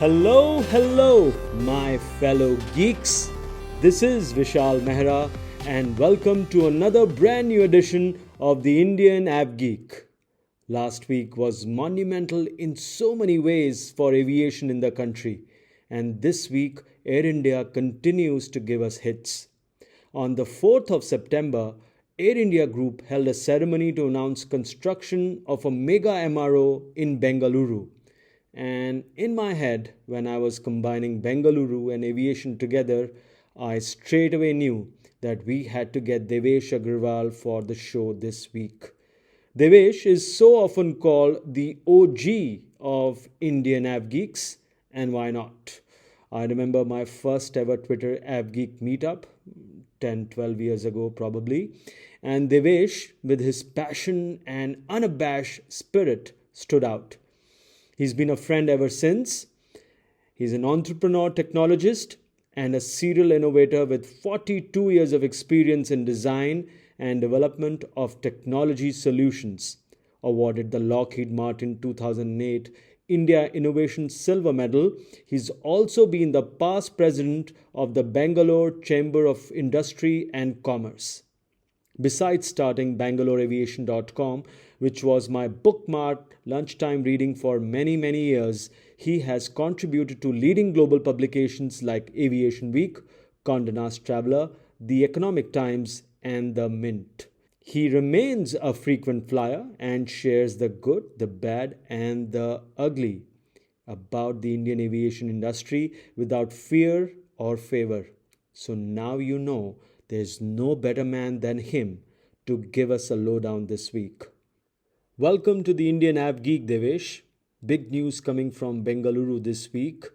Hello, my fellow geeks. This is Vishal Mehra, and welcome to another brand new edition of the Indian AvGeek. Last week was monumental in so many ways for aviation in the country, and this week Air India continues to give us hits. On the 4th of September, Air India Group held a ceremony to announce construction of a mega MRO in Bengaluru. And in my head, when I was combining Bengaluru and aviation together, I straight away knew that we had to get Devesh Agarwal for the show this week. Devesh is so often called the OG of Indian AvGeeks, and why not? I remember my first ever Twitter AvGeek meetup 10, 12 years ago, probably, and Devesh, with his passion and unabashed spirit, stood out. He's been a friend ever since. He's an entrepreneur, technologist, and a serial innovator with 42 years of experience in design and development of technology solutions. Awarded the Lockheed Martin 2008 India Innovation Silver Medal, he's also been the past president of the Bangalore Chamber of Industry and Commerce. Besides starting BangaloreAviation.com, which was my bookmarked lunchtime reading for many years, he has contributed to leading global publications like Aviation Week, Condé Nast Traveler, The Economic Times, and The Mint. He remains a frequent flyer and shares the good, the bad, and the ugly about the Indian aviation industry without fear or favor. So now you know there's no better man than him to give us a lowdown this week. Welcome to the Indian AvGeek, Devesh. Big news coming from Bengaluru this week.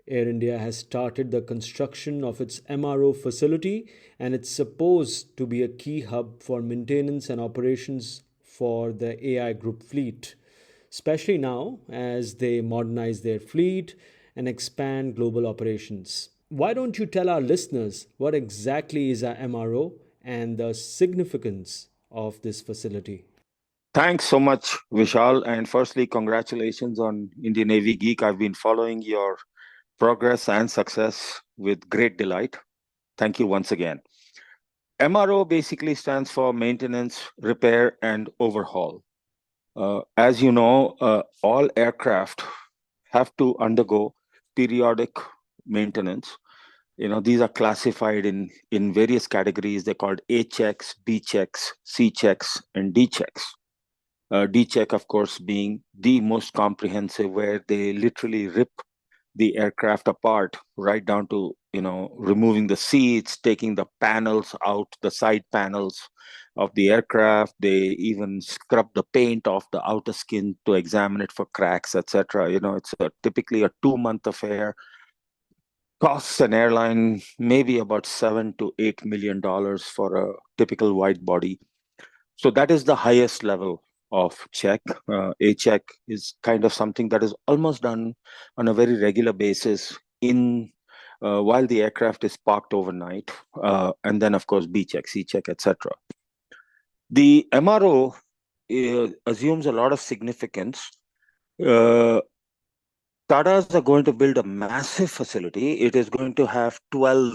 Air India has started the construction of its MRO facility, and it's supposed to be a key hub for maintenance and operations for the AI Group fleet, especially now as they modernize their fleet and expand global operations. Why don't you tell our listeners what exactly is a MRO and the significance of this facility? Thanks so much, Vishal. And firstly, congratulations on Indian AvGeek. I've been following your progress and success with great delight. Thank you once again. MRO basically stands for maintenance, repair, and overhaul. As you know, all aircraft have to undergo periodic maintenance. These are classified in various categories. They're called A checks, B checks, C checks, and D checks. D check, of course, being the most comprehensive, where they literally rip the aircraft apart right down to removing the seats, taking the panels out, the side panels of the aircraft. They even scrub the paint off the outer skin to examine it for cracks, etc. It's typically a 2-month affair. Costs an airline maybe about $7 to $8 million for a typical wide body. So that is the highest level of check. A check is kind of something that is almost done on a very regular basis in while the aircraft is parked overnight, and then of course B check, C check, etc. The MRO assumes a lot of significance. Tatas are going to build a massive facility. It is going to have 12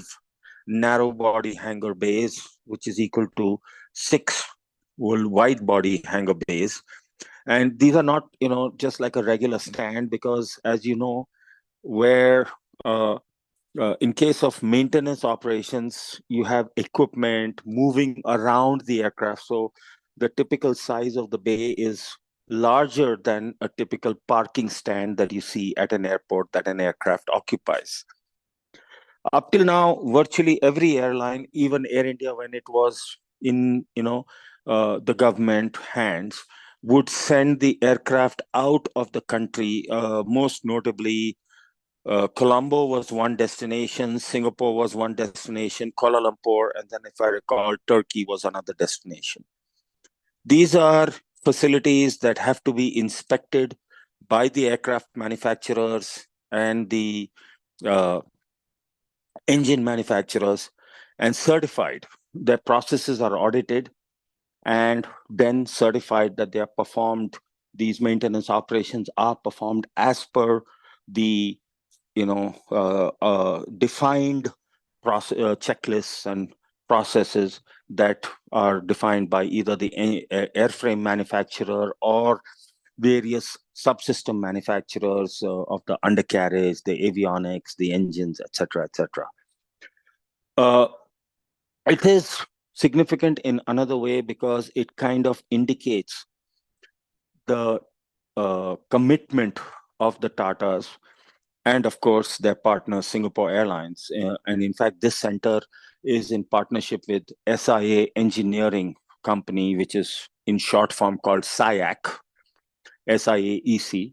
narrow body hangar bays, which is equal to 6 wide body hangar bays. And these are not, just like a regular stand, because as you know, where in case of maintenance operations, you have equipment moving around the aircraft. So the typical size of the bay is larger than a typical parking stand that you see at an airport that an aircraft occupies. Up till now, virtually every airline, even Air India, when it was in the government hands, would send the aircraft out of the country. Most notably, Colombo was one destination, Singapore was one destination, Kuala Lumpur, and then, if I recall, Turkey was another destination. These are facilities that have to be inspected by the aircraft manufacturers and the engine manufacturers and certified. Their processes are audited and then certified that they are performed, these maintenance operations are performed as per the defined checklists and processes that are defined by either the airframe manufacturer or various subsystem manufacturers of the undercarriage, the avionics, the engines, etc., etc. Uh, it is significant in another way because it kind of indicates the commitment of the Tatas and, of course, their partner, Singapore Airlines. And in fact, this center is in partnership with SIA Engineering Company, which is in short form called SIAC, SIAEC.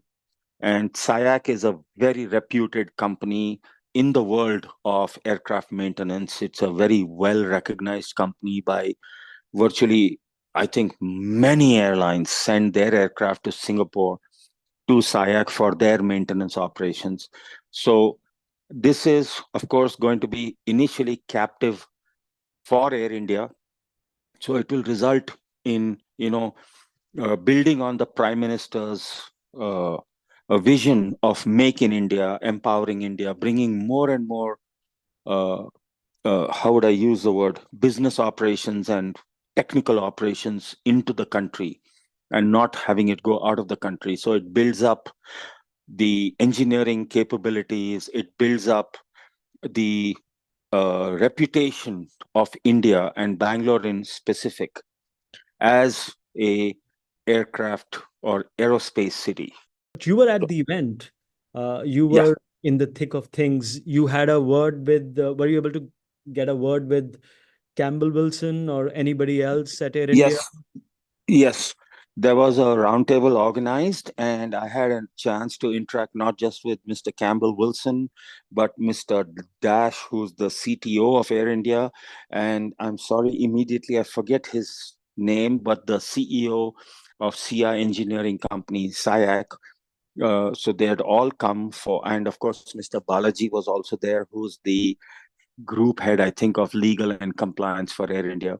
And SIAC is a very reputed company in the world of aircraft maintenance. It's a very well recognized company by virtually, I think, many airlines send their aircraft to Singapore to SIAC for their maintenance operations. So this is, of course, going to be initially captive for Air India. So it will result in, building on the Prime Minister's a vision of Make in India, empowering India, bringing more and more, uh, how would I use the word, business operations and technical operations into the country and not having it go out of the country. So it builds up the engineering capabilities, it builds up the reputation of India and Bangalore in specific as a aircraft or aerospace city. But you were So, at the event. You yeah. were in the thick of things. You had a word with, were you able to get a word with Campbell Wilson or anybody else at Air India? Yes. Yes, there was a roundtable organized, and I had a chance to interact not just with Mr. Campbell Wilson, but Mr. Dash, who's the CTO of Air India. And I'm sorry, immediately I forget his name, but the CEO of CI Engineering Company, SIAC. So they had all come for, and of course, Mr. Balaji was also there, who's the group head, I think, of legal and compliance for Air India.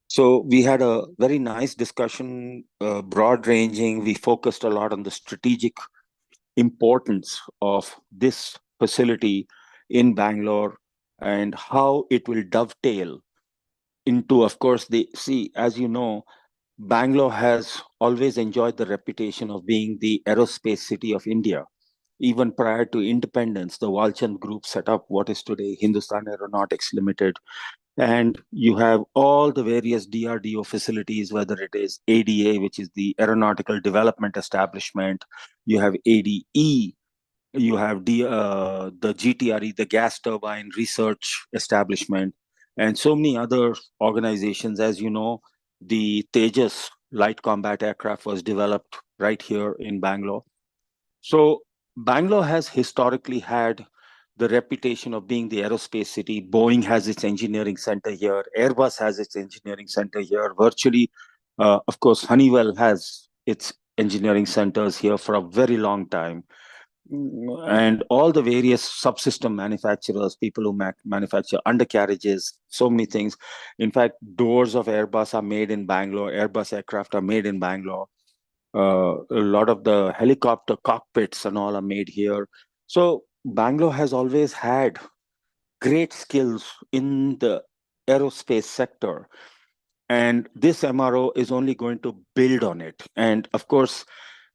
So we had a very nice discussion, broad ranging. We focused a lot on the strategic importance of this facility in Bangalore and how it will dovetail into, of course, as you know, Bangalore has always enjoyed the reputation of being the aerospace city of India. Even prior to independence, the Walchand Group set up what is today Hindustan Aeronautics Limited, and you have all the various DRDO facilities, whether it is ADA, which is the Aeronautical Development Establishment, you have ADE, you have the GTRE, the Gas Turbine Research Establishment, and so many other organizations. As you know, the Tejas light combat aircraft was developed right here in Bangalore. So Bangalore has historically had the reputation of being the aerospace city. Boeing has its engineering center here. Airbus has its engineering center here. Virtually, of course, Honeywell has its engineering centers here for a very long time. And all the various subsystem manufacturers, people who manufacture undercarriages, so many things. In fact, doors of Airbus are made in Bangalore. Airbus aircraft are made in Bangalore. A lot of the helicopter cockpits and all are made here. So Bangalore has always had great skills in the aerospace sector. And this MRO is only going to build on it. And of course,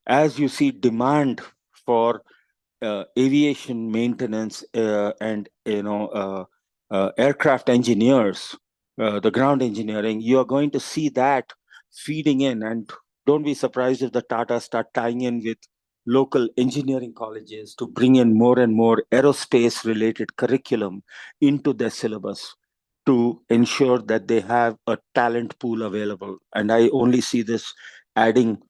as you see demand for aviation maintenance and aircraft engineers, the ground engineering, you are going to see that feeding in. And don't be surprised if the Tata start tying in with local engineering colleges to bring in more and more aerospace related curriculum into their syllabus to ensure that they have a talent pool available. And I only see this adding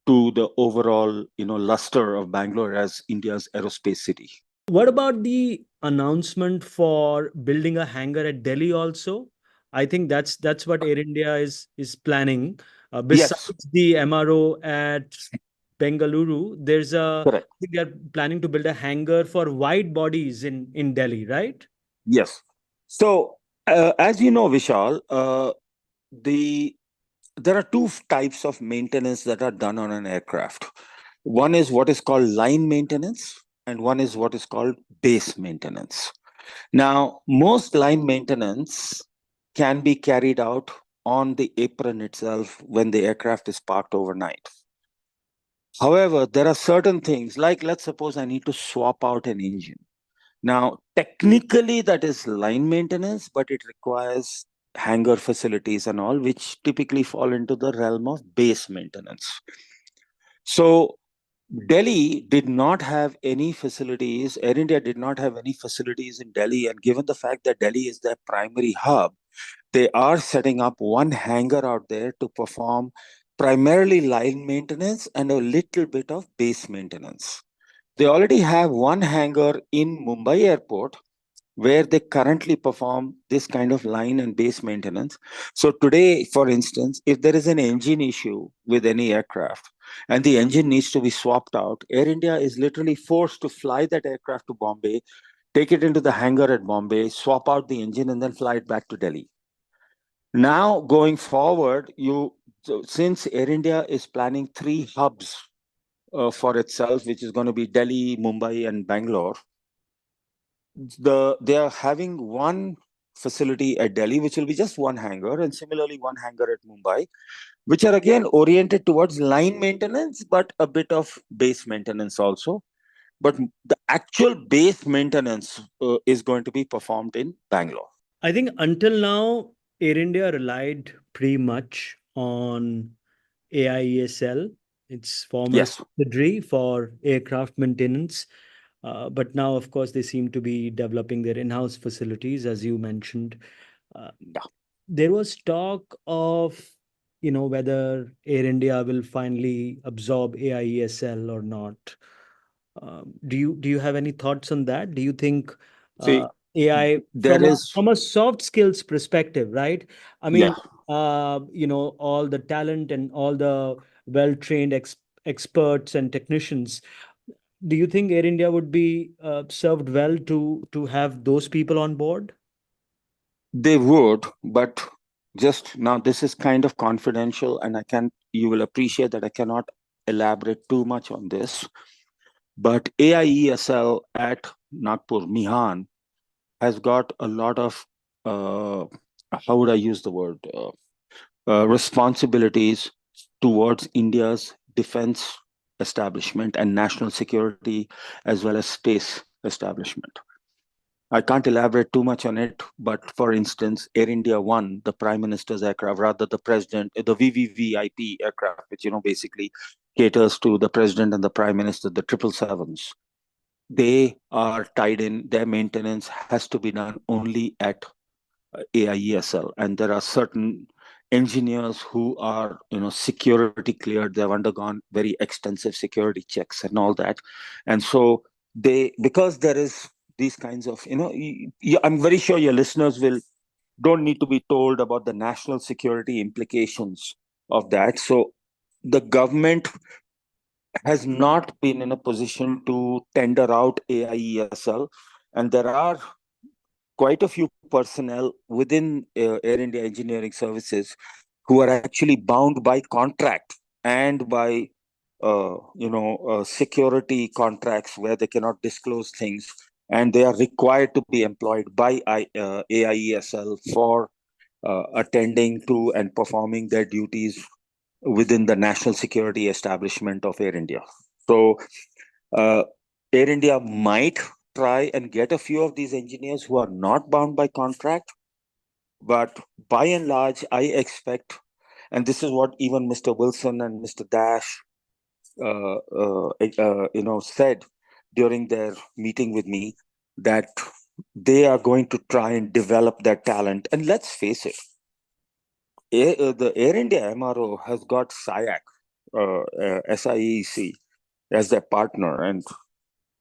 to the overall, luster of Bangalore as India's aerospace city. What about the announcement for building a hangar at Delhi also? I think that's what Air India is planning. Yes, Besides the MRO at Bengaluru, correct. I think they're planning to build a hangar for wide bodies in Delhi, right? Yes. So, as you know, Vishal, the there are two types of maintenance that are done on an aircraft. One is what is called line maintenance, and one is what is called base maintenance. Now, most line maintenance can be carried out on the apron itself when the aircraft is parked overnight. However, there are certain things like, let's suppose I need to swap out an engine. Now, technically, that is line maintenance, but it requires hangar facilities and all, which typically fall into the realm of base maintenance. So, Delhi did not have any facilities, Air India did not have any facilities in Delhi. And given the fact that Delhi is their primary hub, they are setting up one hangar out there to perform primarily line maintenance and a little bit of base maintenance. They already have one hangar in Mumbai airport where they currently perform this kind of line and base maintenance. So today, for instance, if there is an engine issue with any aircraft and the engine needs to be swapped out, Air India is literally forced to fly that aircraft to Bombay, take it into the hangar at Bombay, swap out the engine, and then fly it back to Delhi. Now, going forward, since Air India is planning three hubs for itself, which is going to be Delhi, Mumbai, and Bangalore, they are having one facility at Delhi, which will be just one hangar, and similarly one hangar at Mumbai, which are again oriented towards line maintenance, but a bit of base maintenance also. But the actual base maintenance is going to be performed in Bangalore. I think until now, Air India relied pretty much on AIESL, its former Yes. subsidiary for aircraft maintenance. But now, of course, they seem to be developing their in-house facilities, as you mentioned. Uh, Yeah. there was talk of, whether Air India will finally absorb AIESL or not. Do you have any thoughts on that? Do you think uh, See, AI there from a is, from a soft skills perspective, right? I yeah, mean, all the talent and all the well-trained experts and technicians. Do you think Air India would be served well to have those people on board? they would, but just now, this is kind of confidential, and you will appreciate that I cannot elaborate too much on this. But AIESL at Nagpur, Mihan, has got a lot of, uh, how would I use the word, responsibilities towards India's defense establishment and national security, as well as space establishment. I can't elaborate too much on it, but for instance, Air India One, the Prime Minister's aircraft, rather the President, the VVVIP aircraft, which basically caters to the President and the Prime Minister, the 777s. They are tied in. Their maintenance has to be done only at AIESL, and there are certain engineers who are security cleared. They've undergone very extensive security checks and all that, and so because there is these kinds of I'm very sure your listeners will don't need to be told about the national security implications of that. So the government has not been in a position to tender out AIESL, and there are quite a few personnel within Air India Engineering Services who are actually bound by contract and by security contracts where they cannot disclose things, and they are required to be employed by AIESL for attending to and performing their duties within the national security establishment of Air India. So uh, Air India might try and get a few of these engineers who are not bound by contract, but by and large, I expect, and this is what even Mr. Wilson and Mr. Dash, said during their meeting with me, that they are going to try and develop that talent. And let's face it, the Air India MRO has got SIEC as their partner, and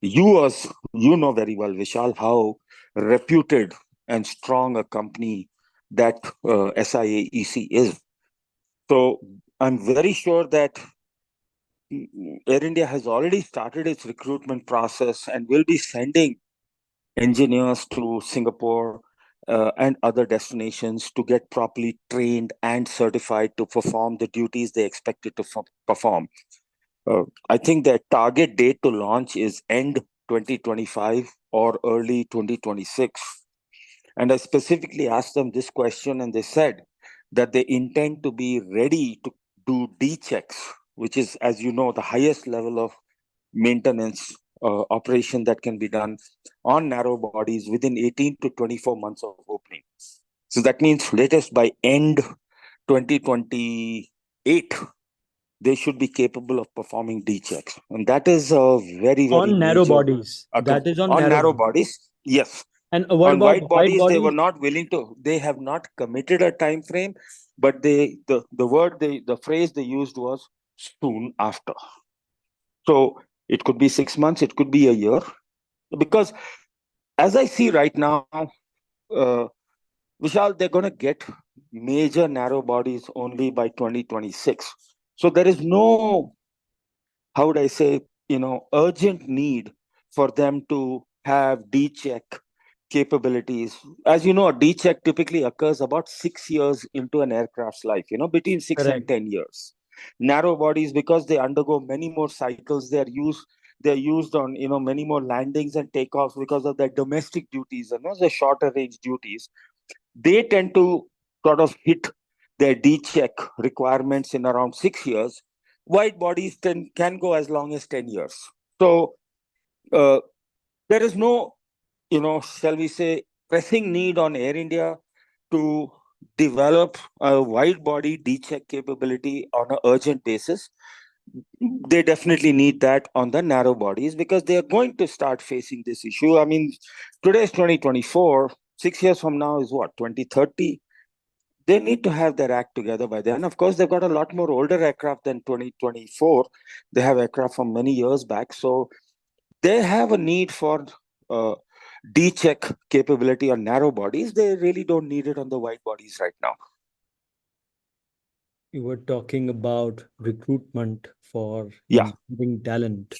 you know very well, Vishal, how reputed and strong a company that SIAEC is. So I'm very sure that Air India has already started its recruitment process and will be sending engineers to Singapore and other destinations to get properly trained and certified to perform the duties they expected to perform. I think their target date to launch is end 2025 or early 2026. And I specifically asked them this question, and they said that they intend to be ready to do D checks, which is, as you know, the highest level of maintenance operation that can be done on narrow bodies within 18 to 24 months of opening. So that means latest by end 2028, they should be capable of performing D checks. And that is a very, very On narrow major bodies. That is on on narrow narrow bodies. bodies. Yes. And what On about wide wide bodies, they were bodies? not willing to, they have not committed a time frame, but the phrase they used was soon after. So it could be 6 months, it could be a year. Because as I see right now, uh, Vishal, they're going to get major narrow bodies only by 2026. So there is no, how would I say, urgent need for them to have D check capabilities. As you know, a D check typically occurs about 6 years into an aircraft's life, between six and Correct. 10 years. Narrow bodies, because they undergo many more cycles, they're used on many more landings and takeoffs because of their domestic duties and the shorter range duties. They tend to sort of hit their D check requirements in around 6 years. Wide bodies can go as long as 10 years. So uh, there is no, shall we say, pressing need on Air India to develop a wide body D check capability on an urgent basis. They definitely need that on the narrow bodies because they are going to start facing this issue. I mean, today is 2024. 6 years from now is what, 2030? They need to have their act together by then. Of course, they've got a lot more older aircraft than 2024. They have aircraft from many years back. So they have a need for uh, D-check capability on narrow bodies. They really don't need it on the wide bodies right now. You were talking about recruitment for Yeah. engineering talent,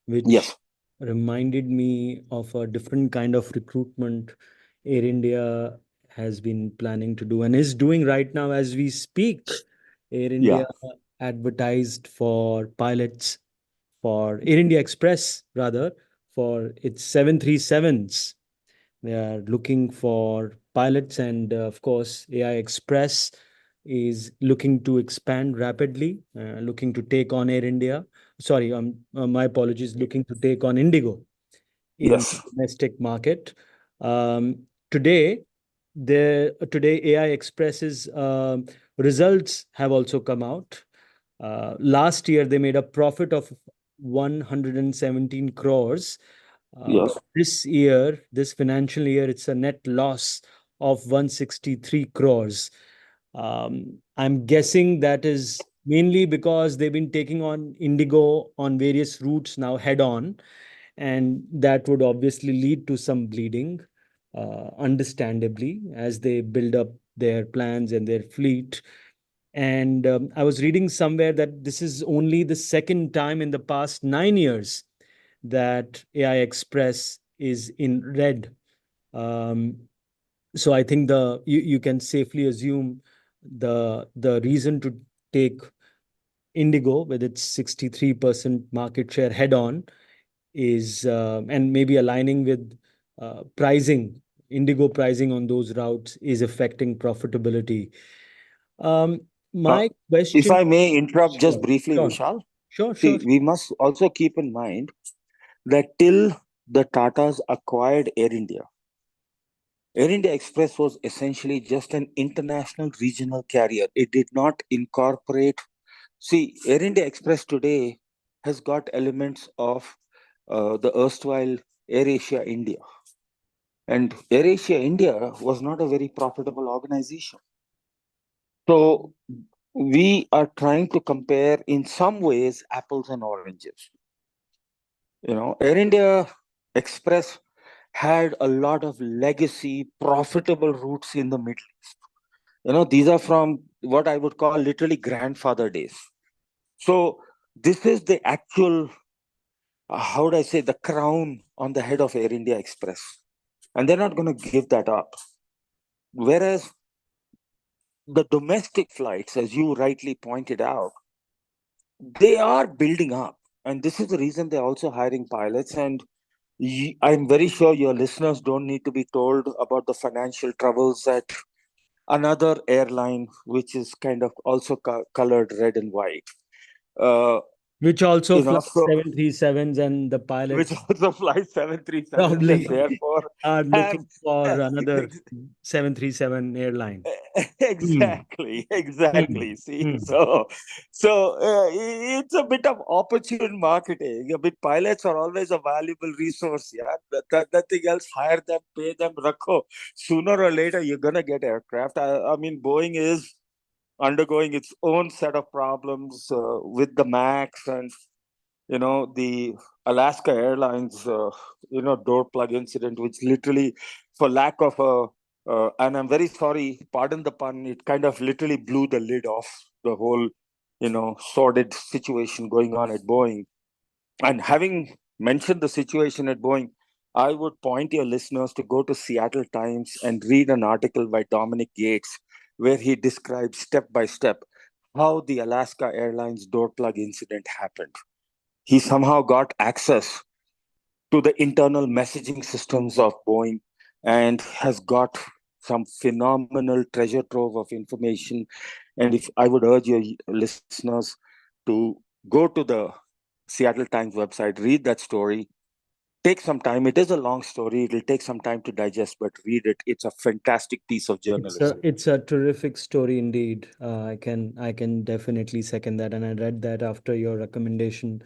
which Yes. reminded me of a different kind of recruitment Air India has been planning to do and is doing right now as we speak. Air Yeah. India advertised for pilots for Air India Express, rather, for its 737s. They are looking for pilots, and of course, AI Express is looking to expand rapidly, looking to take on Air India. Sorry, my apologies, looking to take on Indigo in Yes. the domestic market. Today, today AI Express's results have also come out. Last year, they made a profit of 117 crores. Yes. But this year, this financial year, it's a net loss of 163 crores. I'm guessing that is mainly because they've been taking on Indigo on various routes now head on, and that would obviously lead to some bleeding, understandably, as they build up their plans and their fleet. And I was reading somewhere that this is only the second time in the past 9 years that AI Express is in red. Um, so I think you can safely assume the reason to take Indigo with its 63% market share head on is and maybe aligning with pricing, Indigo pricing on those routes is affecting profitability. Um, Uh, my if question, I may interrupt just sure, briefly, sure, Vishal. sure, sure. See, we must also keep in mind that till the Tatas acquired Air India, Air India Express was essentially just an international regional carrier. It did not incorporate. See, Air India Express today has got elements of the erstwhile AirAsia India. And AirAsia India was not a very profitable organization. So we are trying to compare, in some ways, apples and oranges. Air India Express had a lot of legacy, profitable routes in the Middle East. These are from what I would call literally grandfather days. So this is the actual, how would I say, the crown on the head of Air India Express. And they're not going to give that up. Whereas the domestic flights, as you rightly pointed out, they are building up. And this is the reason they're also hiring pilots. And I'm very sure your listeners don't need to be told about the financial troubles that another airline, which is kind of also colored red and white. Uh, Which also flies so 737s, and the which pilots also flies 737s and probably therefore are have looking for another 737 airline. Hmm. exactly, Hmm. exactly. See, Hmm. so it's a bit of opportune marketing. A bit pilots are always a valuable resource. Yeah, nothing else. Hire them, pay them, rakho. Sooner or later, you're gonna get aircraft. I mean, Boeing is undergoing its own set of problems with the Max and the Alaska Airlines door plug incident, which literally, for lack of a and I'm very sorry, pardon the pun, it kind of literally blew the lid off the whole sordid situation going on at Boeing. And having mentioned the situation at Boeing, I would point your listeners to go to Seattle Times and read an article by Dominic Gates where he describes step by step how the Alaska Airlines door plug incident happened. He somehow got access to the internal messaging systems of Boeing and has got some phenomenal treasure trove of information. And if I would urge your listeners to go to the Seattle Times website, read that story, take some time. It is a long story. It'll take some time to digest, but read it. It's a fantastic piece of journalism. It's a terrific story indeed. I can definitely second that, and I read that after your recommendation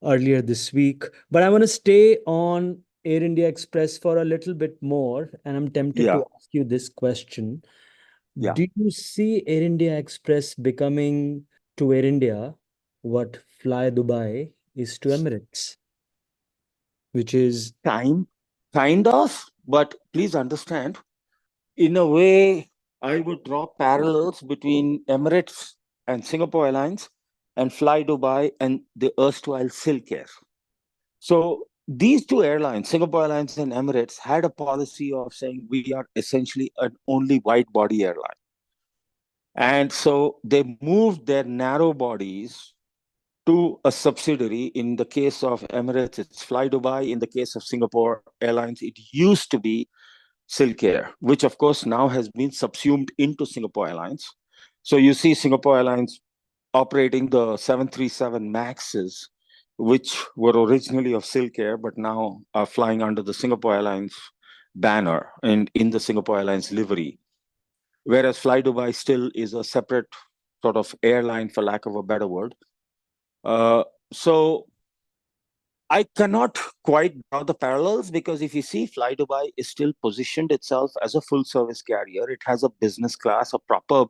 earlier this week. But I want to stay on Air India Express for a little bit more, and I'm tempted Yeah, to ask you this question. yeah. Do you see Air India Express becoming to Air India what Fly Dubai is to Emirates, which is Time, kind of, but please understand, in a way, I would draw parallels between Emirates and Singapore Airlines and Fly Dubai and the erstwhile Silk Air. So these two airlines, Singapore Airlines and Emirates, had a policy of saying we are essentially an only wide body airline. And so they moved their narrow bodies to a subsidiary. In the case of Emirates, it's Fly Dubai. In the case of Singapore Airlines, it used to be Silk Air, which of course now has been subsumed into Singapore Airlines. So you see Singapore Airlines operating the 737 Maxes, which were originally of Silk Air, but now are flying under the Singapore Airlines banner and in the Singapore Airlines livery. Whereas Fly Dubai still is a separate sort of airline, for lack of a better word. So I cannot quite draw the parallels because if you see, Fly Dubai is still positioned itself as a full service carrier. It has a business class, a proper,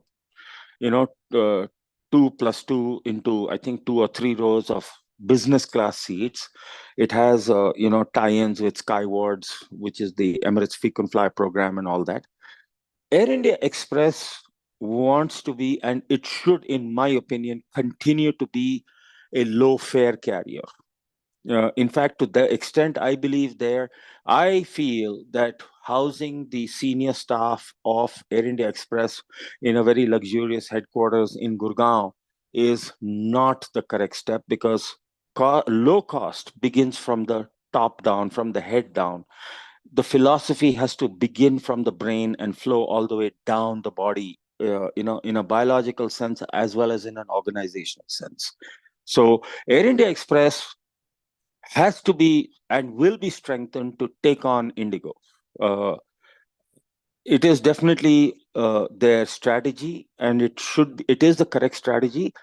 you know, uh, two plus two into, I think, two or three rows of business class seats. It has, tie-ins with Skywards, which is the Emirates frequent flyer program and all that. Air India Express wants to be, and it should, in my opinion, continue to be a low fare carrier. In fact, to the extent I believe there, I feel that housing the senior staff of Air India Express in a very luxurious headquarters in Gurgaon is not the correct step because low cost begins from the top down, from the head down. The philosophy has to begin from the brain and flow all the way down the body, in a biological sense as well as in an organizational sense. So, Air India Express has to be and will be strengthened to take on Indigo. Uh, it is definitely their strategy, and it is the correct strategy.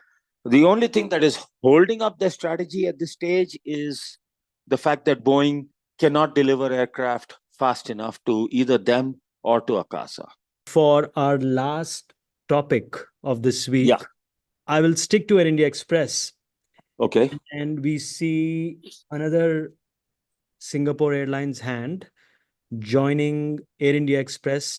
The only thing that is holding up their strategy at this stage is the fact that Boeing cannot deliver aircraft fast enough to either them or to Akasa. for our last topic of this week. Yeah. I will stick to Air India Express, Okay. and we see another Singapore Airlines hand joining Air India Express.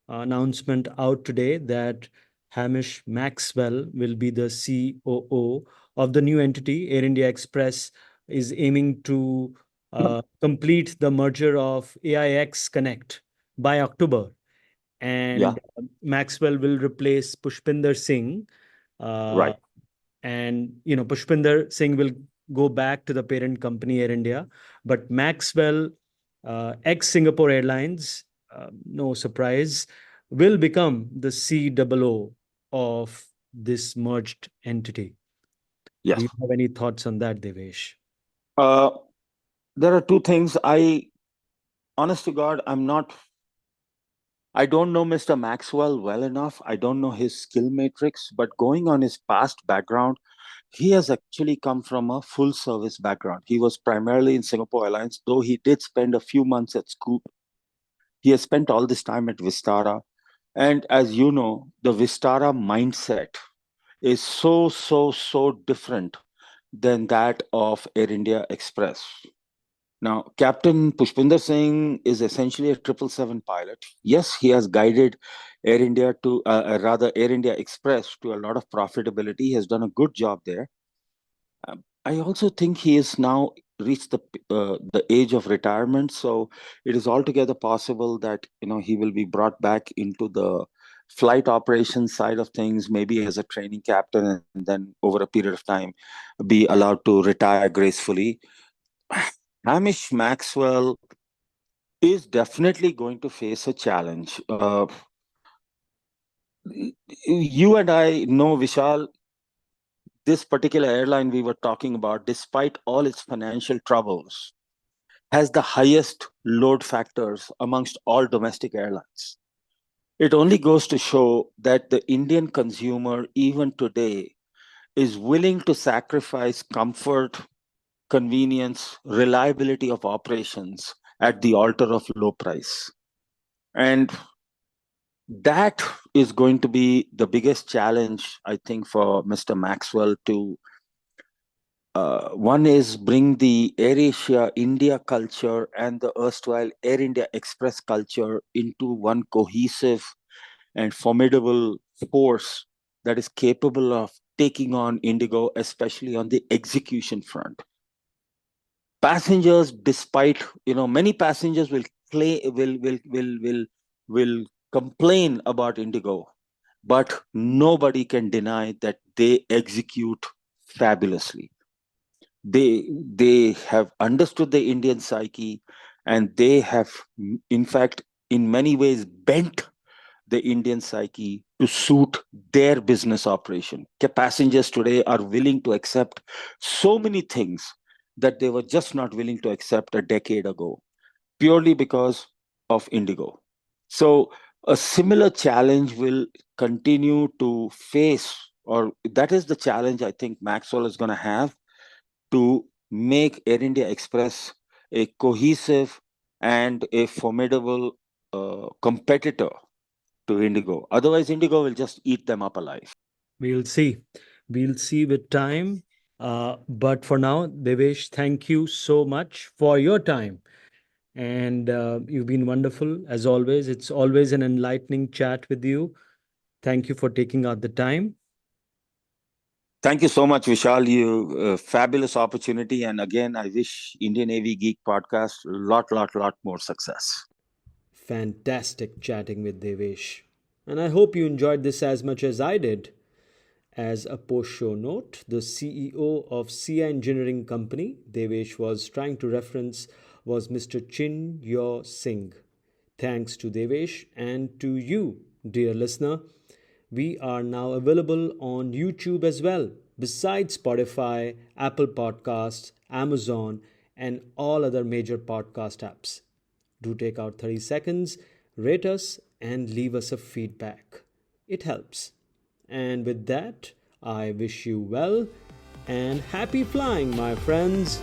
Announcement out today that Hamish Maxwell will be the COO of the new entity. Air India Express is aiming to complete the merger of AIX Connect by October, Yeah. and Maxwell will replace Pushpinder Singh. Uh, Right. and Pushpinder Singh will go back to the parent company Air India, but Maxwell, ex Singapore Airlines, no surprise, will become the COO of this merged entity. Do Yes. you have any thoughts on that, Devesh? Uh, there are two things. Honest to God, I don't know Mr. Maxwell well enough. I don't know his skill matrix, but going on his past background, he has actually come from a full service background. He was primarily in Singapore Airlines, though he did spend a few months at Scoot. He has spent all this time at Vistara. And as you know, the Vistara mindset is so different than that of Air India Express. Now, Captain Pushpinder Singh is essentially a 777 pilot. Yes, he has guided Air India Express to a lot of profitability. He has done a good job there. I also think he is now reached the age of retirement, so it is altogether possible that he will be brought back into the flight operations side of things, maybe as a training captain, and then over a period of time be allowed to retire gracefully. Hamish Maxwell is definitely going to face a challenge. You and I know, Vishal, this particular airline we were talking about, despite all its financial troubles, has the highest load factors amongst all domestic airlines. It only goes to show that the Indian consumer, even today, is willing to sacrifice comfort, convenience, reliability of operations at the altar of low price. And that is going to be the biggest challenge, I think, for Mr. Maxwell to one is bring the AirAsia India culture and the erstwhile Air India Express culture into one cohesive and formidable force that is capable of taking on Indigo, especially on the execution front. Passengers, despite many passengers will complain about Indigo, but nobody can deny that they execute fabulously. They have understood the Indian psyche, and they have, in fact, in many ways bent the Indian psyche to suit their business operation. Passengers today are willing to accept so many things that they were just not willing to accept a decade ago, purely because of Indigo. So a similar challenge will continue to face, or that is the challenge I think Maxwell is going to have to make Air India Express a cohesive and a formidable competitor to Indigo. Otherwise, Indigo will just eat them up alive. We'll see. We'll see with time. But for now, Devesh, thank you so much for your time. And you've been wonderful as always. It's always an enlightening chat with you. Thank you for taking out the time. Thank you so much, Vishal. You fabulous opportunity, and again, I wish Indian AV Geek podcast lot more success. Fantastic chatting with Devesh. And I hope you enjoyed this as much as I did. As a post show note, the CEO of Sia Engineering Company, Devesh was trying to reference, was Mr. Chin Yor Singh. Thanks to Devesh and to you, dear listener. We are now available on YouTube as well, besides Spotify, Apple Podcasts, Amazon, and all other major podcast apps. Do take out 30 seconds, rate us, and leave us a feedback. It helps. And with that, I wish you well and happy flying, my friends.